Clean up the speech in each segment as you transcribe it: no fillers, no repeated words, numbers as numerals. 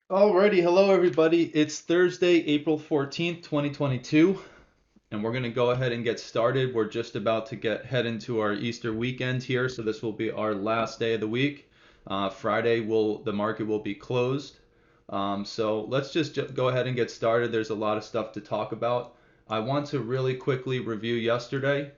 Alrighty, hello everybody. It's Thursday, April 14th, 2022, and we're going to go ahead and get started. We're just about to head into our Easter weekend here, so this will be our last day of the week. Friday the market will be closed. So let's just go ahead and get started. There's a lot of stuff to talk about. I want to really quickly review yesterday.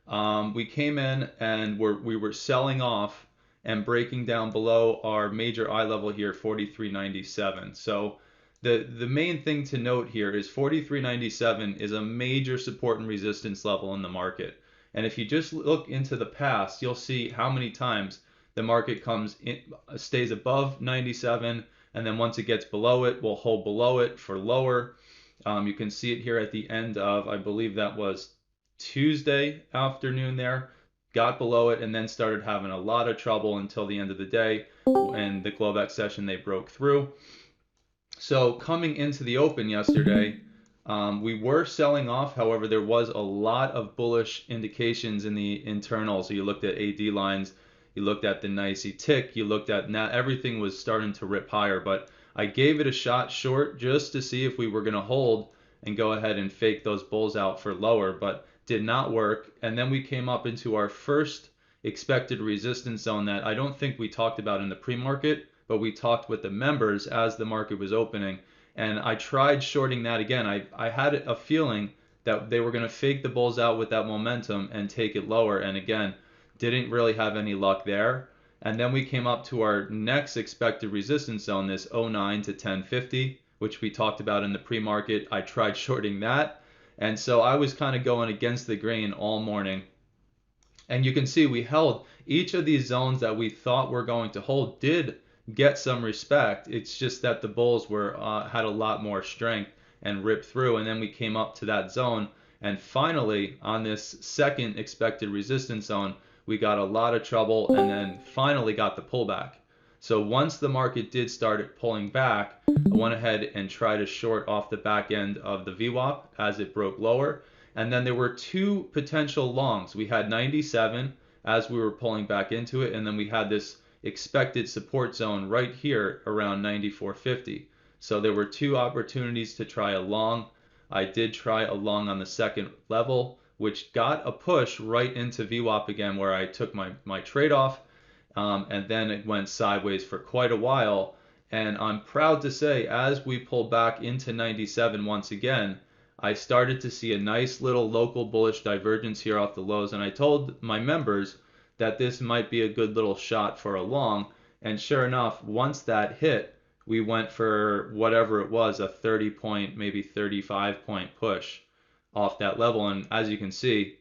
We came in and we were selling off and breaking down below our major eye level here, 43.97. So the main thing to note here is 43.97 is a major support and resistance level in the market. And if you just look into the past, you'll see how many times the market stays above 97, and then once it gets below it, will hold below it for lower. You can see it here at the end of, I believe that was Tuesday afternoon there, got below it, and then started having a lot of trouble until the end of the day. And the Globex session, they broke through. So coming into the open yesterday, we were selling off. However, there was a lot of bullish indications in the internal. So you looked at AD lines, you looked at the nicey tick, you looked at now everything was starting to rip higher. But I gave it a shot short just to see if we were going to hold and go ahead and fake those bulls out for lower, but did not work. And then we came up into our first expected resistance zone that I don't think we talked about in the pre-market, but we talked with the members as the market was opening. And I tried shorting that again. I had a feeling that they were going to fake the bulls out with that momentum and take it lower. And again, didn't really have any luck there. And then we came up to our next expected resistance zone, this 09 to 1050, which we talked about in the pre-market. I tried shorting that. And so I was kind of going against the grain all morning. And you can see we held each of these zones that we thought were going to hold did get some respect. It's just that the bulls were had a lot more strength and ripped through. And then we came up to that zone. And finally, on this second expected resistance zone, we got a lot of trouble and then finally got the pullback. So once the market did start pulling back, I went ahead and tried to short off the back end of the VWAP as it broke lower. And then there were two potential longs. We had 97 as we were pulling back into it, and then we had this expected support zone right here around 94.50. So there were two opportunities to try a long. I did try a long on the second level, which got a push right into VWAP again, where I took my trade off, and then it went sideways for quite a while. And I'm proud to say, as we pulled back into 97 once again, I started to see a nice little local bullish divergence here off the lows. And I told my members that this might be a good little shot for a long. And sure enough, once that hit, we went for whatever it was, a 30 point, maybe 35 point push off that level. And as you can see,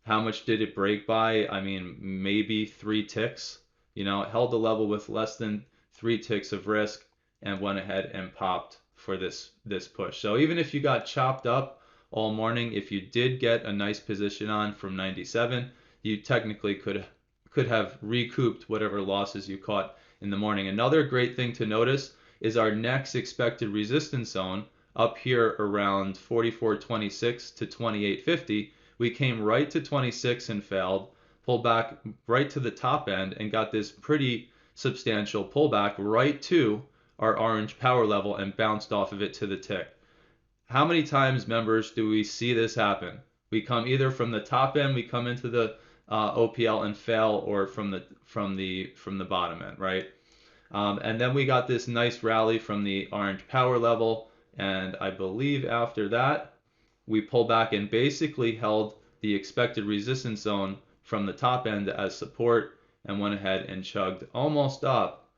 how much did it break by? I mean, maybe 3 ticks. It held the level with less than 3 ticks of risk and went ahead and popped for this push. So even if you got chopped up all morning, if you did get a nice position on from 97, you technically could have recouped whatever losses you caught in the morning. Another great thing to notice is our next expected resistance zone up here around 44.26 to 28.50. We came right to 26 and failed, pulled back right to the top end and got this pretty substantial pullback right to our orange power level and bounced off of it to the tick. How many times, members, do we see this happen? We come either from the top end, we come into the OPL and fail, or from the bottom end, right? And then we got this nice rally from the orange power level, and I believe after that we pulled back and basically held the expected resistance zone from the top end as support and went ahead and chugged almost up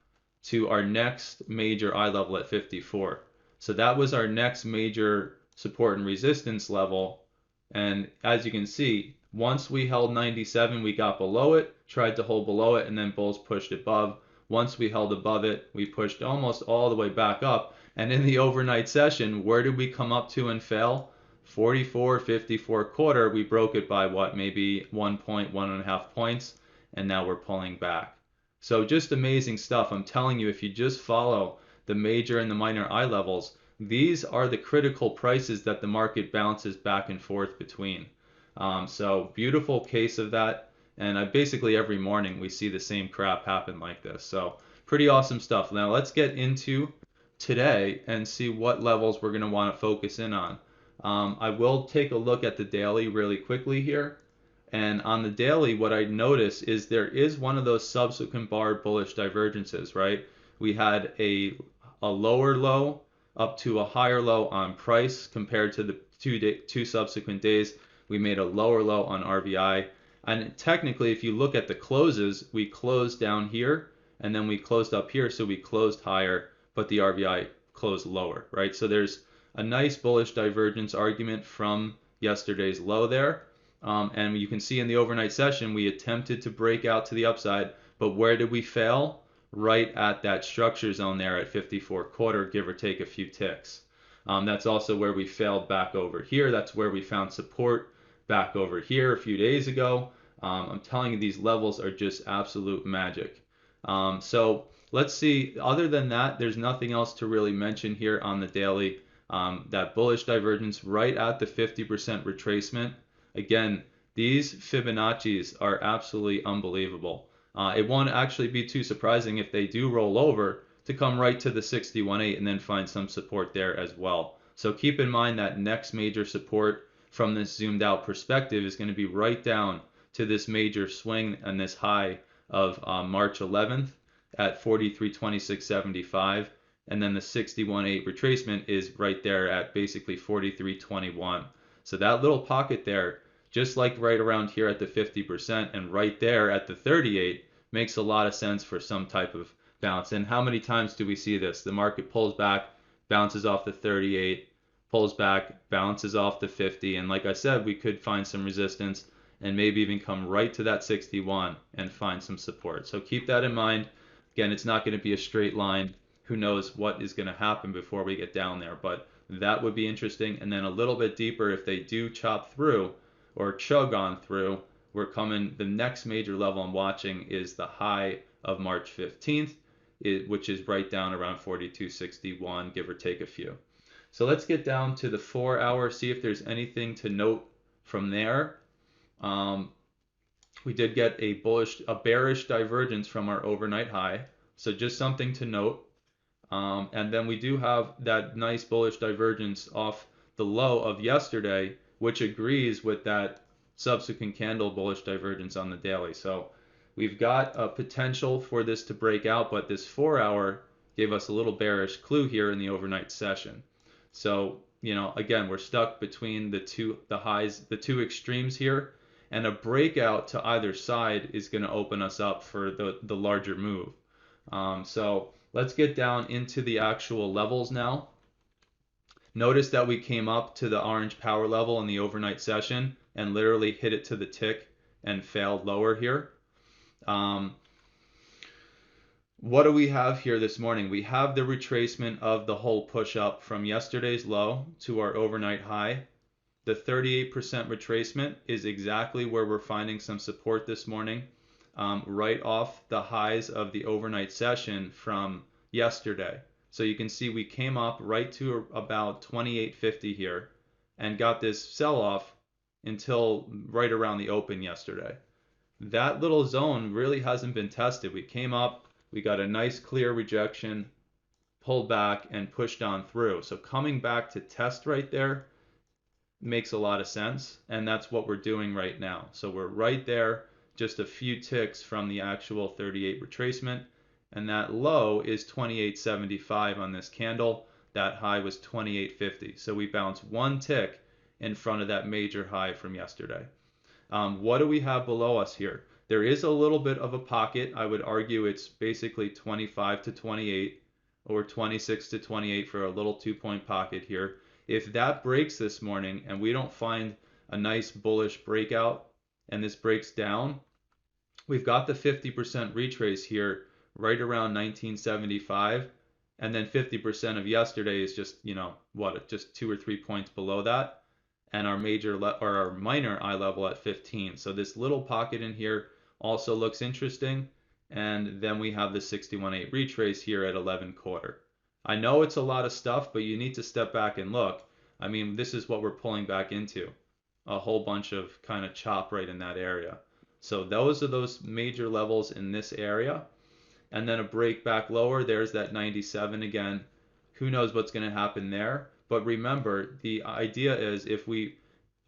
to our next major eye level at 54. So that was our next major support and resistance level. And as you can see, once we held 97, we got below it, tried to hold below it, and then bulls pushed above. Once we held above it, we pushed almost all the way back up. And in the overnight session, where did we come up to and fail? 44.54 quarter. We broke it by what, maybe 1 point, 1.5 points, and now we're pulling back. So just amazing stuff. I'm telling you, if you just follow the major and the minor eye levels, these are the critical prices that the market bounces back and forth between. So beautiful case of that. And basically every morning we see the same crap happen like this. So Pretty awesome stuff. Now let's get into today and see what levels we're going to want to focus in on. I will take a look at the daily really quickly here. And on the daily, what I notice is there is one of those subsequent bar bullish divergences, right? We had a lower low up to a higher low on price compared to the two subsequent days. We made a lower low on RVI. And technically, if you look at the closes, we closed down here and then we closed up here, so we closed higher, but the RVI closed lower, right? So there's a nice bullish divergence argument from yesterday's low there. And you can see in the overnight session, we attempted to break out to the upside, but where did we fail? Right at that structure zone there at 54.25, give or take a few ticks. That's also where we failed back over here. That's where we found support back over here a few days ago. I'm telling you, these levels are just absolute magic. So let's see, other than that, there's nothing else to really mention here on the daily. That bullish divergence right at the 50% retracement. Again, these Fibonacci's are absolutely unbelievable. It won't actually be too surprising if they do roll over to come right to the 61.8 and then find some support there as well. So keep in mind that next major support from this zoomed out perspective is going to be right down to this major swing and this high of March 11th at 43.2675, and then the 61.8 retracement is right there at basically 43.21. So that little pocket there, just like right around here at the 50% and right there at the 38, makes a lot of sense for some type of bounce. And how many times do we see this? The market pulls back, bounces off the 38, pulls back, bounces off the 50, and like I said, we could find some resistance and maybe even come right to that 61 and find some support. So keep that in mind. Again, it's not going to be a straight line. Who knows what is going to happen before we get down there, but that would be interesting. And then a little bit deeper, if they do chop through or chug on through, we're coming, the next major level I'm watching is the high of March 15th, which is right down around 42.61, give or take a few. So let's get down to the 4 hour, see if there's anything to note from there. We did get a bearish divergence from our overnight high, so just something to note. And then we do have that nice bullish divergence off the low of yesterday, which agrees with that subsequent candle bullish divergence on the daily. So we've got a potential for this to break out, but this 4 hour gave us a little bearish clue here in the overnight session. So, again, we're stuck between the two extremes here, and a breakout to either side is going to open us up for the larger move. So let's get down into the actual levels now. Notice that we came up to the orange power level in the overnight session and literally hit it to the tick and failed lower here. What do we have here this morning? We have the retracement of the whole push up from yesterday's low to our overnight high. The 38% retracement is exactly where we're finding some support this morning, right off the highs of the overnight session from yesterday. So you can see we came up right to about 28.50 here and got this sell-off until right around the open yesterday. That little zone really hasn't been tested. We came up, we got a nice clear rejection, pulled back and pushed on through. So coming back to test right there makes a lot of sense, and that's what we're doing right now. So we're right there, just a few ticks from the actual 38 retracement, and that low is 28.75 on this candle. That high was 28.50. So we bounced one tick in front of that major high from yesterday. What do we have below us here? There is a little bit of a pocket. I would argue it's basically 25 to 28 or 26 to 28 for a little 2-point pocket here. If that breaks this morning and we don't find a nice bullish breakout and this breaks down, we've got the 50% retrace here right around 1975, and then 50% of yesterday is just, just 2 or 3 points below that, and our our minor eye level at 15. So this little pocket in here also looks interesting, and then we have the 61.8 retrace here at 11.25. I know it's a lot of stuff, but you need to step back and look. I mean, this is what we're pulling back into, a whole bunch of kind of chop right in that area. So those are those major levels in this area. and then a break back lower. There's that 97 again. Who knows what's going to happen there? But remember, the idea is if we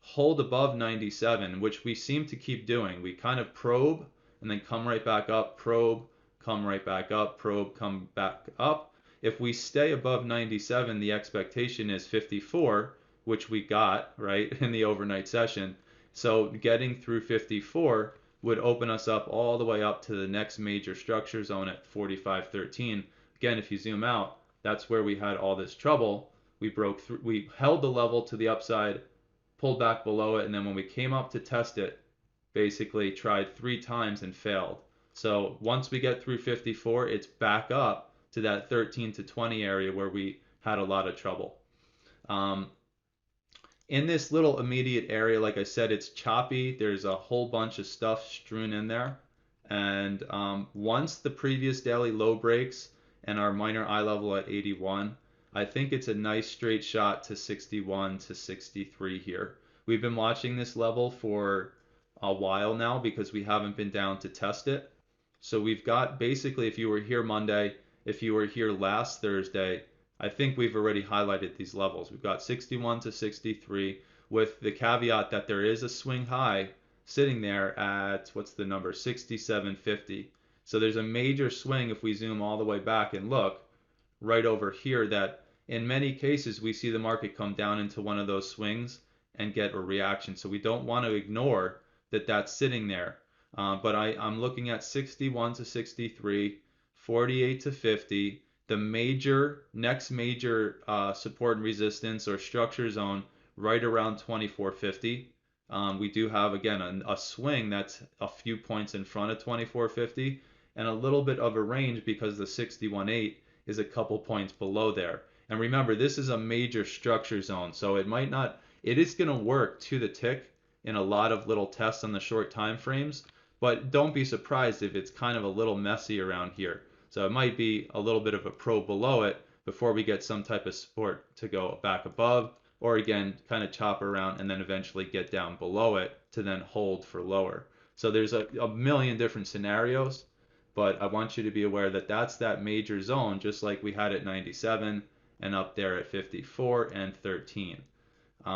hold above 97, which we seem to keep doing, we kind of probe and then come right back up, probe, come right back up, probe, come back up. If we stay above 97, the expectation is 54, which we got, right, in the overnight session. So getting through 54 would open us up all the way up to the next major structure zone at 45.13. Again, if you zoom out, that's where we had all this trouble. We broke through, we held the level to the upside, pulled back below it, and then when we came up to test it, basically tried 3 times and failed. So once we get through 54, it's back up to that 13 to 20 area where we had a lot of trouble. In this little immediate area, like I said, it's choppy. There's a whole bunch of stuff strewn in there. And once the previous daily low breaks and our minor eye level at 81, I think it's a nice straight shot to 61 to 63 here. We've been watching this level for a while now because we haven't been down to test it. So we've got basically, if you were here Monday, if you were here last Thursday, I think we've already highlighted these levels. We've got 61 to 63 with the caveat that there is a swing high sitting there at, what's the number, 67.50. So there's a major swing if we zoom all the way back and look right over here that in many cases we see the market come down into one of those swings and get a reaction. So we don't want to ignore that that's sitting there. But I'm looking at 61 to 63, 48 to 50. The next major support and resistance or structure zone right around 24.50. We do have, again, a swing that's a few points in front of 24.50 and a little bit of a range because the 61.8 is a couple points below there. And remember, this is a major structure zone, so it is going to work to the tick in a lot of little tests on the short time frames, but don't be surprised if it's kind of a little messy around here. So it might be a little bit of a probe below it before we get some type of support to go back above, or again, kind of chop around and then eventually get down below it to then hold for lower. So there's a million different scenarios, but I want you to be aware that that's that major zone, just like we had at 97 and up there at 54 and 13.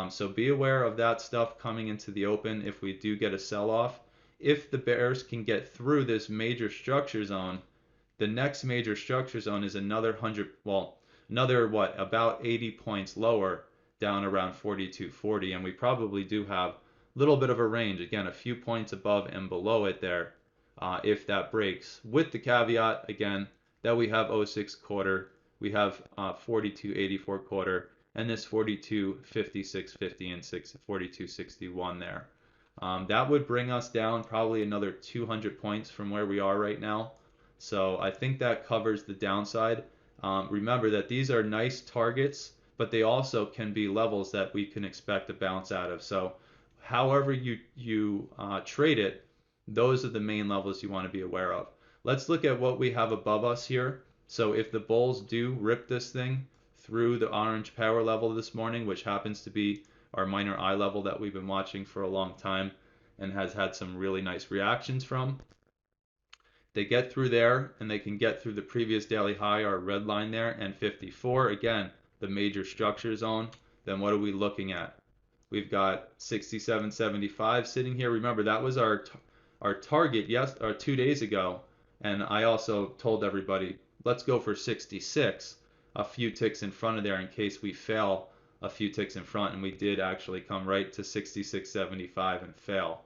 So be aware of that stuff coming into the open if we do get a sell-off. If the bears can get through this major structure zone, the next major structure zone is another about 80 points lower, down around 42.40, and we probably do have a little bit of a range, again, a few points above and below it there, if that breaks, with the caveat, again, that we have 06 quarter, we have 42.84 quarter, and this 42.56.50 and 42.61 there. That would bring us down probably another 200 points from where we are right now. So I think that covers the downside. Remember that these are nice targets, but they also can be levels that we can expect to bounce out of. So however you trade it, those are the main levels you want to be aware of. Let's look at what we have above us here. So if the bulls do rip this thing through the orange power level this morning, which happens to be our minor eye level that we've been watching for a long time and has had some really nice reactions from, they get through there and they can get through the previous daily high, our red line there, and 54, again, the major structure zone, then what are we looking at? We've got 67.75 sitting here. Remember, that was our target 2 days ago, and I also told everybody, let's go for 66, a few ticks in front of there in case we fail a few ticks in front, and we did actually come right to 66.75 and fail.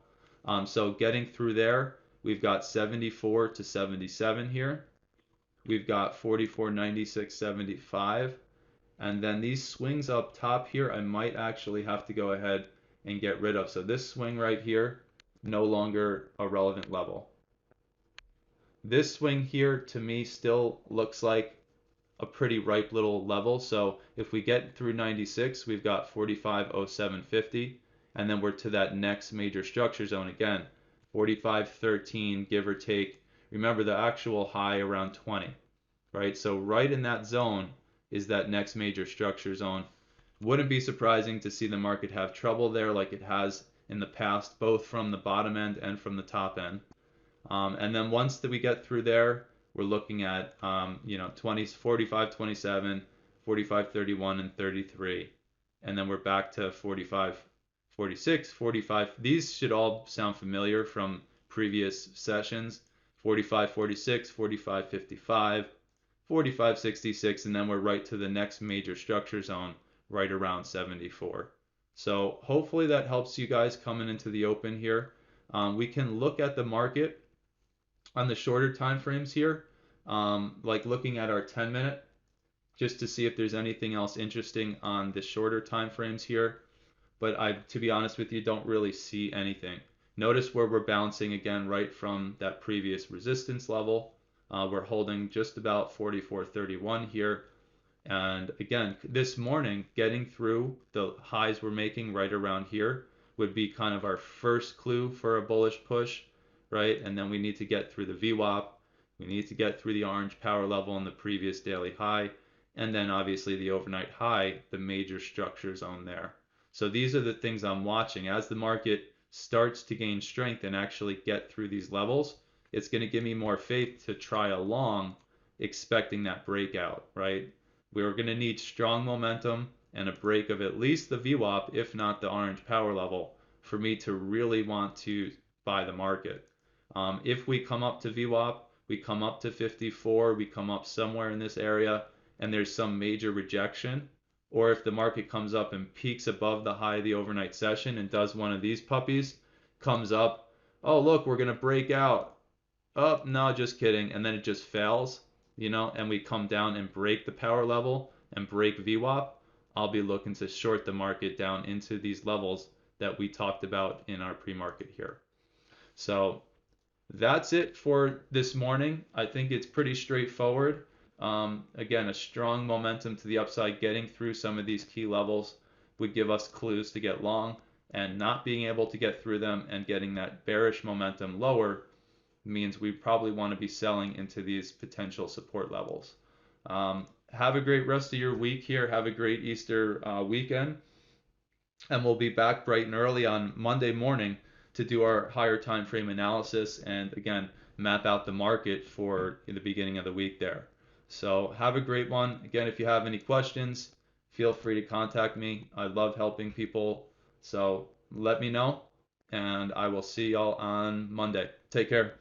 So getting through there, we've got 74 to 77 here. We've got 44.96.75. And then these swings up top here, I might actually have to go ahead and get rid of. So this swing right here, no longer a relevant level. This swing here to me still looks like a pretty ripe little level. So if we get through 96, we've got 45.07.50. And then we're to that next major structure zone again. 45.13, give or take. Remember the actual high around 20, right? So right in that zone is that next major structure zone. Wouldn't be surprising to see the market have trouble there like it has in the past, both from the bottom end and from the top end. And then once that we get through there, we're looking at 20, 45, 27, 45, 31, and 33. And then we're back to 45, 46, 45. These should all sound familiar from previous sessions. 45, 46, 45, 55, 45, 66, and then we're right to the next major structure zone right around 74. So hopefully that helps you guys coming into the open here. We can look at the market on the shorter time frames here, like looking at our 10-minute, just to see if there's anything else interesting on the shorter time frames here. But to be honest with you, don't really see anything. Notice where we're bouncing again right from that previous resistance level. We're holding just about 44.31 here. And again, this morning, getting through the highs we're making right around here would be kind of our first clue for a bullish push, right? And then we need to get through the VWAP. We need to get through the orange power level in the previous daily high. And then obviously the overnight high, the major structure zone there. So these are the things I'm watching. As the market starts to gain strength and actually get through these levels, it's going to give me more faith to try a long, expecting that breakout, right? We're going to need strong momentum and a break of at least the VWAP, if not the orange power level, for me to really want to buy the market. If we come up to VWAP, we come up to 54, we come up somewhere in this area, and there's some major rejection, or if the market comes up and peaks above the high of the overnight session and does one of these puppies, comes up, oh look, we're going to break out. Oh, no, just kidding. And then it just fails, and we come down and break the power level and break VWAP, I'll be looking to short the market down into these levels that we talked about in our pre-market here. So that's it for this morning. I think it's pretty straightforward. Again, a strong momentum to the upside, getting through some of these key levels would give us clues to get long, and not being able to get through them and getting that bearish momentum lower means we probably want to be selling into these potential support levels. Have a great rest of your week here. Have a great Easter weekend. And we'll be back bright and early on Monday morning to do our higher time frame analysis and again map out the market for the beginning of the week there. So have a great one. Again, if you have any questions, feel free to contact me. I love helping people. So let me know, and I will see y'all on Monday. Take care.